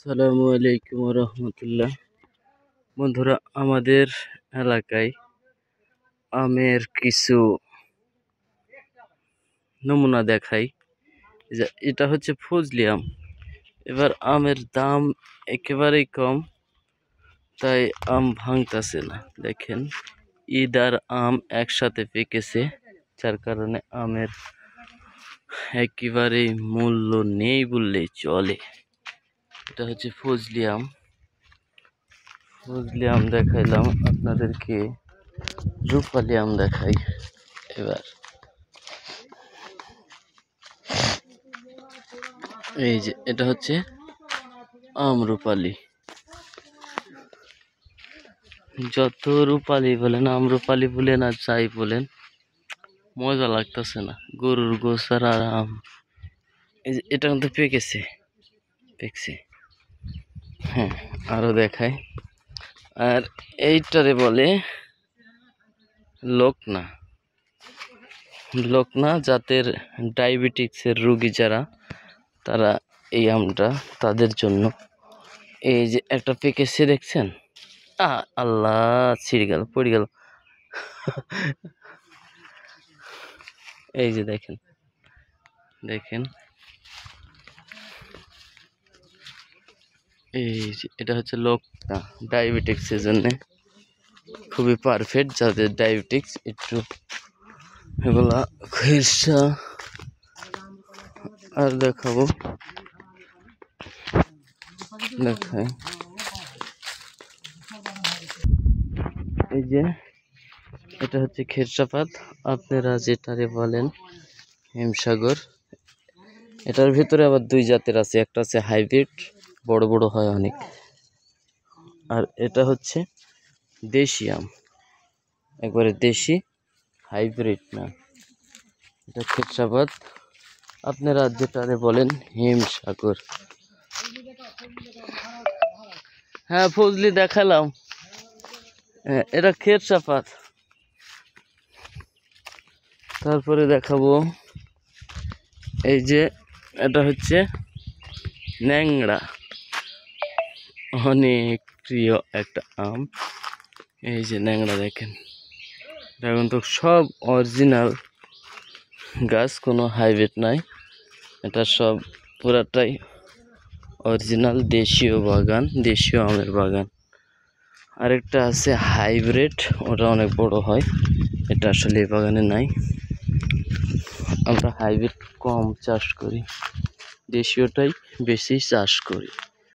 আসসালামু আলাইকুম রহমতুল্লাহ। বন্ধুরা, আমাদের এলাকায় আমের কিছু নমুনা দেখাই। এটা হচ্ছে ফজলি আম। এবার আমের দাম একেবারেই কম, তাই আম ভাঙতেছে না। দেখেন, ঈদ আর আম একসাথে পেকেছে, যার কারণে আমের একেবারেই মূল্য নেই বললেই চলে। এটা হচ্ছে ফজলি আম। ফজলি আম দেখাইলাম, আপনাদেরকে রূপালি আম দেখাই। এবার এই যে এটা হচ্ছে আম রূপালি। যত রূপালি বলেন, আম রূপালি বলেন আর যাই বলেন, মজা লাগতেছে না। গরুর গোসার আর আম। এই যে এটা কিন্তু পেকেছে। হ্যাঁ, আরো দেখাই। আর এইটারে বলে লোকনা জাতের ডায়াবেটিক্সের রোগী যারা, তারা এই আমটা তাদের জন্য। এই যে একটা পেকেছে, দেখছেন? আল্লাহ, ছিঁড়ে গেল, পড়ে গেল। এই যে দেখেন এই যে এটা হচ্ছে লোকনা, ডায়াবেটিক্সের জন্য খুবই পারফেক্ট। যাদের ডায়াবেটিক্স একটু এগুলা খেরসা। আর দেখাবো, দেখাই। এই যে এটা হচ্ছে খেরসাপাত, আপনারা যেটারে বলেন হিমসাগর। এটার ভিতরে আবার দুই জাতের আছে, একটা আছে হাইব্রিড, বড় বড় হয় অনেক। আর এটা হচ্ছে দেশি আম, একবারে দেশি, হাইব্রিড না। এটা খেরসাপাত, আপনারা যেটারে বলেন হিমসাগর। হ্যাঁ, ফজলি দেখালাম। এটা খেরসাপাত। তারপরে দেখাবো, এই যে এটা হচ্ছে ন্যাংড়া, অনেক প্রিয় একটা আম। এই যে ন্যাংড়া, দেখেন। এখন তো সব অরিজিনাল গাছ, কোনো হাইব্রিড নাই। এটা সব পুরাটাই অরিজিনাল দেশীয় বাগান, দেশীয় আমের বাগান। আরেকটা আছে হাইব্রিড, ওটা অনেক বড় হয়, এটা আসলে এই বাগানে নাই। আমরা হাইব্রিড কম চাষ করি, দেশীয়টাই বেশি চাষ করি।